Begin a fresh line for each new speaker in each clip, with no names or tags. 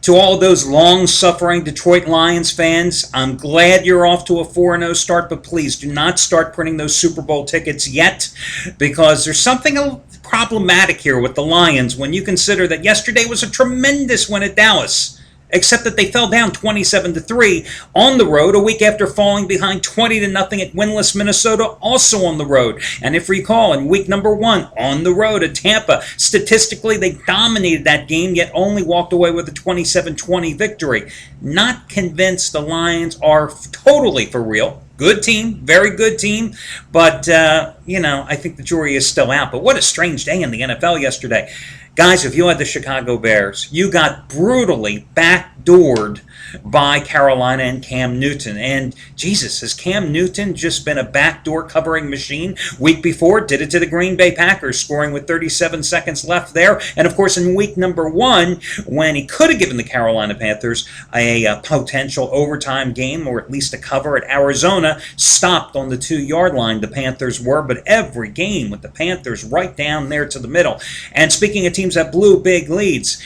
To all those long-suffering Detroit Lions fans, I'm glad you're off to a 4-0 start, but please do not start printing those Super Bowl tickets yet, because there's something problematic here with the Lions when you consider that yesterday was a tremendous win at Dallas, except that they fell down 27-3 on the road a week after falling behind 20-0 at winless Minnesota, also on the road. And if you recall, in week number 1 on the road at Tampa, statistically they dominated that game, yet only walked away with a 27-20 victory. Not convinced the Lions are totally for real. Good team, very good team, but, I think the jury is still out. But what a strange day in the NFL yesterday. Guys, if you had the Chicago Bears, you got brutally backdoored by Carolina and Cam Newton. And Jesus, has Cam Newton just been a backdoor covering machine? Week before, did it to the Green Bay Packers, scoring with 37 seconds left there. And of course, in week number 1, when he could have given the Carolina Panthers a potential overtime game, or at least a cover at Arizona, stopped on the 2-yard line, the Panthers were. But every game with the Panthers right down there to the middle. And speaking of teams that blew big leads,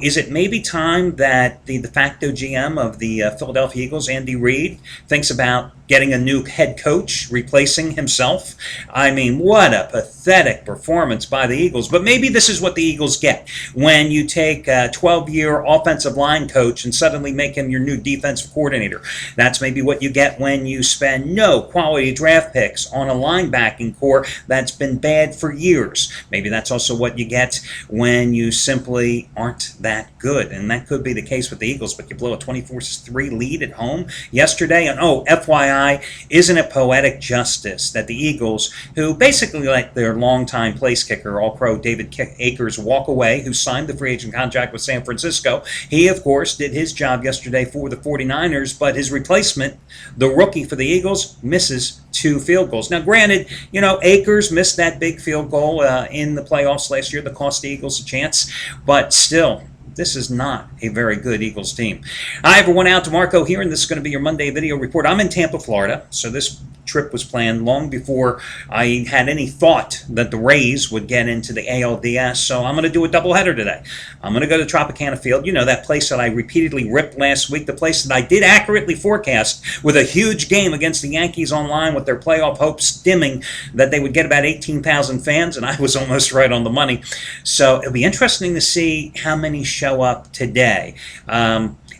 is it maybe time that the de facto GM of the Philadelphia Eagles, Andy Reid, thinks about getting a new head coach, replacing himself? I mean, what a pathetic performance by the Eagles. But maybe this is what the Eagles get when you take a 12-year offensive line coach and suddenly make him your new defensive coordinator. That's maybe what you get when you spend no quality draft picks on a linebacking core that's been bad for years. Maybe that's also what you get when you simply aren't that good. And that could be the case with the Eagles, but you blow a 24-3 lead at home yesterday. And FYI, isn't it poetic justice that the Eagles, who basically let their longtime place kicker, All-Pro David Akers, walk away, who signed the free agent contract with San Francisco, he, of course, did his job yesterday for the 49ers, but his replacement, the rookie for the Eagles, misses 2 field goals. Now, granted, Akers missed that big field goal in the playoffs last year that cost the Eagles a chance, but still, this is not a very good Eagles team. Hi, everyone. Out to Marco here, and this is going to be your Monday video report. I'm in Tampa, Florida, so this trip was planned long before I had any thought that the Rays would get into the ALDS, so I'm going to do a doubleheader today. I'm going to go to Tropicana Field, that place that I repeatedly ripped last week, the place that I did accurately forecast with a huge game against the Yankees online with their playoff hopes dimming that they would get about 18,000 fans, and I was almost right on the money. So it'll be interesting to see how many show up today.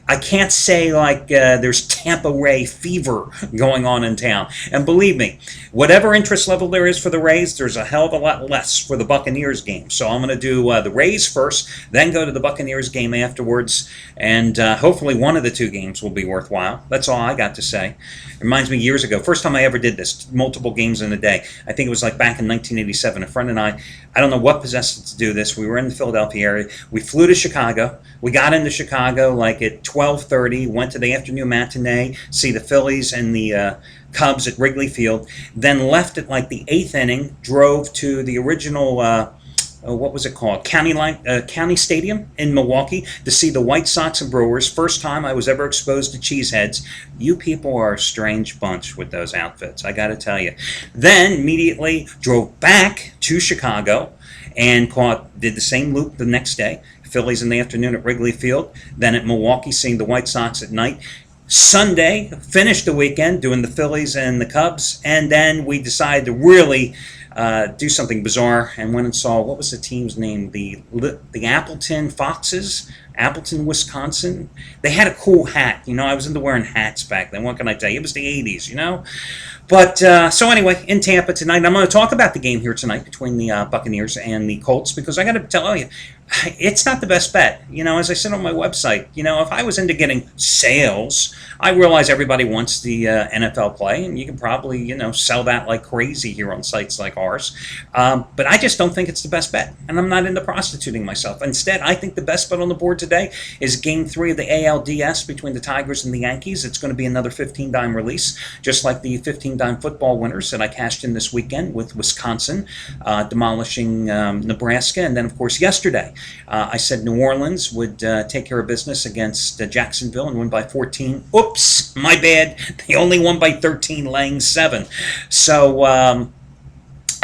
I can't say there's Tampa Ray fever going on in town. And believe me, whatever interest level there is for the Rays, there's a hell of a lot less for the Buccaneers game. So I'm going to do the Rays first, then go to the Buccaneers game afterwards, and hopefully one of the 2 games will be worthwhile. That's all I got to say. It reminds me years ago, first time I ever did this, multiple games in a day. I think it was back in 1987. A friend and I don't know what possessed us to do this. We were in the Philadelphia area. We flew to Chicago. We got into Chicago at 12:30, went to the afternoon matinee, see the Phillies and the Cubs at Wrigley Field, then left at the 8th inning, drove to the original, what was it called, County Stadium in Milwaukee to see the White Sox and Brewers. First time I was ever exposed to cheeseheads. You people are a strange bunch with those outfits, I got to tell you. Then immediately drove back to Chicago and did the same loop the next day. Phillies in the afternoon at Wrigley Field, then at Milwaukee seeing the White Sox at night. Sunday, finished the weekend doing the Phillies and the Cubs, and then we decided to really do something bizarre and went and saw, what was the team's name? The Appleton Foxes? Appleton, Wisconsin. They had a cool hat. I was into wearing hats back then. What can I tell you? It was the 80s, But, so anyway, in Tampa tonight, I'm going to talk about the game here tonight between the Buccaneers and the Colts, because I got to tell you, it's not the best bet. As I said on my website, if I was into getting sales, I realize everybody wants the NFL play, and you can probably, sell that like crazy here on sites like ours. But I just don't think it's the best bet, and I'm not into prostituting myself. Instead, I think the best bet on the board today is Game 3 of the ALDS between the Tigers and the Yankees. It's going to be another 15-dime release, just like the 15-dime football winners that I cashed in this weekend with Wisconsin demolishing Nebraska. And then, of course, yesterday, I said New Orleans would take care of business against Jacksonville and win by 14. Oops, my bad. They only won by 13, laying 7. So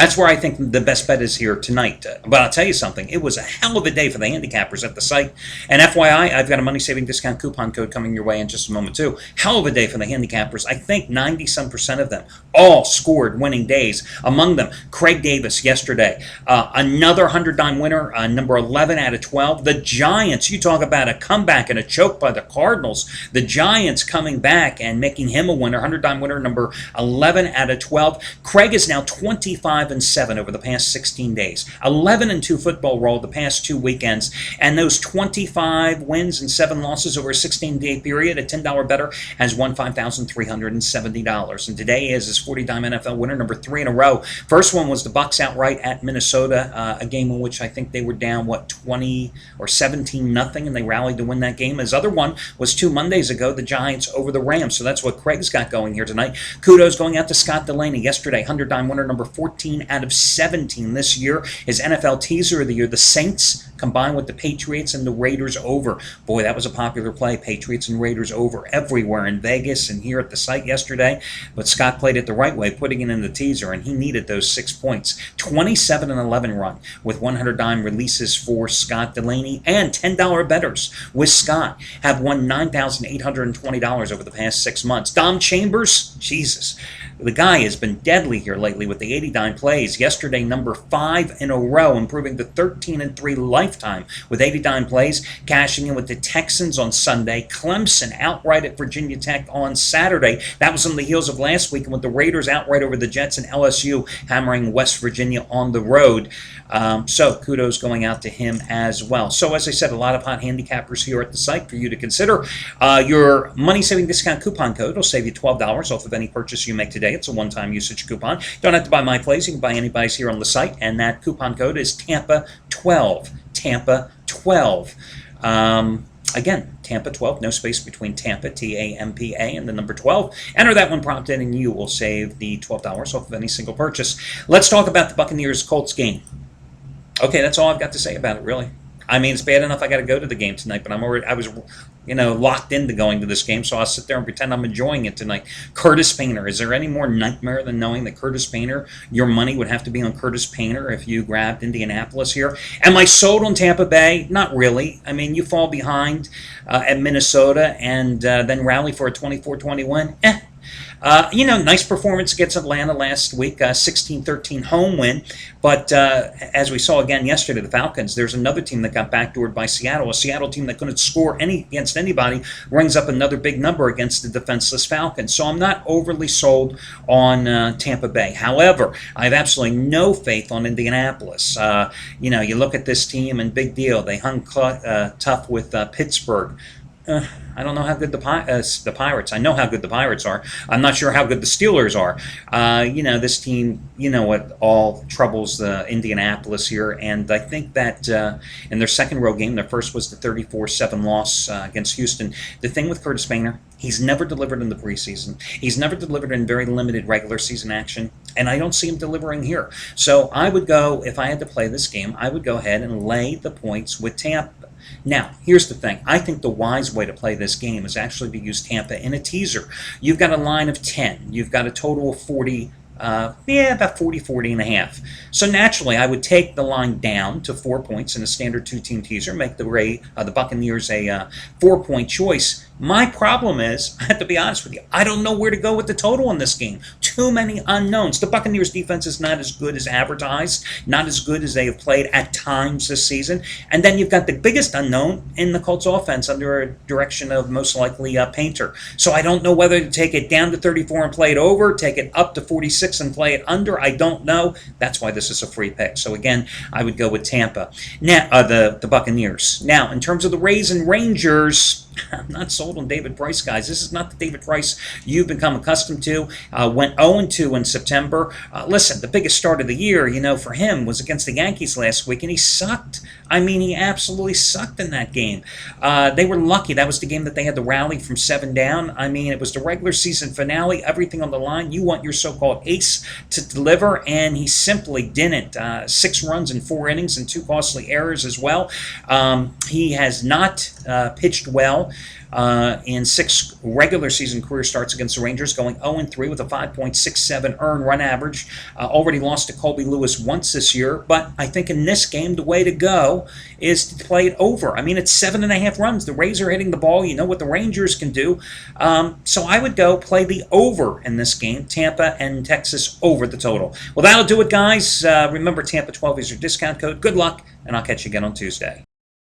That's where I think the best bet is here tonight. But I'll tell you something. It was a hell of a day for the handicappers at the site. And FYI, I've got a money-saving discount coupon code coming your way in just a moment, too. Hell of a day for the handicappers. I think 90-some% of them all scored winning days. Among them, Craig Davis yesterday. Another 100-dime winner, number 11 out of 12. The Giants, you talk about a comeback and a choke by the Cardinals. The Giants coming back and making him a winner. 100-dime winner, number 11 out of 12. Craig is now 25-7 over the past 16 days. 11-2 football roll the past 2 weekends. And those 25 wins and 7 losses over a 16-day period, a $10 better, has won $5,370. And today is his 40-dime NFL winner, number 3 in a row. First one was the Bucs outright at Minnesota, a game in which I think they were down, 20 or 17-0, and they rallied to win that game. His other one was 2 Mondays ago, the Giants over the Rams. So that's what Craig's got going here tonight. Kudos going out to Scott Delaney yesterday, 100-dime winner, number 14 out of 17 this year. His NFL teaser of the year, the Saints combined with the Patriots and the Raiders over. Boy, that was a popular play, Patriots and Raiders over everywhere in Vegas and here at the site yesterday. But Scott played it the right way, putting it in the teaser, and he needed those 6 points. 27-11 run with 100-dime releases for Scott Delaney, and $10 bettors with Scott have won $9,820 over the past 6 months. Dom Chambers, Jesus, the guy has been deadly here lately with the 80-dime plays. Yesterday, number 5 in a row, improving to 13-3 lifetime with 80-dime plays, cashing in with the Texans on Sunday. Clemson outright at Virginia Tech on Saturday. That was on the heels of last week, and with the Raiders outright over the Jets, and LSU hammering West Virginia on the road. So kudos going out to him as well. So as I said, a lot of hot handicappers here at the site for you to consider. Your money-saving discount coupon code will save you $12 off of any purchase you make today. It's a one-time usage coupon. You don't have to buy my plays. You can buy anybody's here on the site, and that coupon code is Tampa12. Tampa12. Again, Tampa 12, no space between Tampa, T-A-M-P-A, and the number 12. Enter that when prompted, and you will save the $12 off of any single purchase. Let's talk about the Buccaneers-Colts game. Okay, that's all I've got to say about it, really. I mean, it's bad enough I got to go to the game tonight, but I was locked into going to this game, so I'll sit there and pretend I'm enjoying it tonight. Curtis Painter. Is there any more nightmare than knowing that Curtis Painter, your money would have to be on Curtis Painter if you grabbed Indianapolis here? Am I sold on Tampa Bay? Not really. I mean, you fall behind at Minnesota and then rally for a 24-20 win. Nice performance against Atlanta last week, 16-13 home win. But as we saw again yesterday, the Falcons, there's another team that got backdoored by Seattle. A Seattle team that couldn't score against anybody rings up another big number against the defenseless Falcons. So I'm not overly sold on Tampa Bay. However, I have absolutely no faith on Indianapolis. You look at this team and big deal. They hung tough with Pittsburgh. I don't know how good the Pirates. I know how good the Pirates are. I'm not sure how good the Steelers are. This team, what all troubles the Indianapolis here. And I think that in their second road game, their first was the 34-7 loss against Houston. The thing with Curtis Painter, he's never delivered in the preseason. He's never delivered in very limited regular season action, and I don't see him delivering here. So I would go, if I had to play this game, I would go ahead and lay the points with Tampa. Now, here's the thing. I think the wise way to play this game is actually to use Tampa in a teaser. You've got a line of 10. You've got a total of 40. About 40 and a half. So naturally, I would take the line down to 4 points in a standard 2-team teaser, make the Buccaneers a 4-point choice. My problem is, I have to be honest with you, I don't know where to go with the total in this game. Too many unknowns. The Buccaneers defense is not as good as advertised, not as good as they have played at times this season. And then you've got the biggest unknown in the Colts offense under a direction of most likely Painter. So I don't know whether to take it down to 34 and play it over, take it up to 46 and play it under. I don't know. That's why this is a free pick. So again, I would go with Tampa. Now, the Buccaneers. Now, in terms of the Rays and Rangers, I'm not sold on David Price, guys. This is not the David Price you've become accustomed to. Went 0-2 in September. Listen, the biggest start of the year, for him was against the Yankees last week, and he sucked. I mean, he absolutely sucked in that game. They were lucky. That was the game that they had to rally from 7 down. I mean, it was the regular season finale, everything on the line. You want your so-called ace to deliver, and he simply didn't. 6 runs in 4 innings and 2 costly errors as well. He has not pitched well in 6 regular season career starts against the Rangers, going 0-3 with a 5.67 earned run average. Already lost to Colby Lewis once this year, but I think in this game the way to go is to play it over. I mean, it's 7.5 runs. The Rays are hitting the ball. You know what the Rangers can do. So I would go play the over in this game, Tampa and Texas over the total. Well, that'll do it, guys. Remember, Tampa 12 is your discount code. Good luck, and I'll catch you again on Tuesday.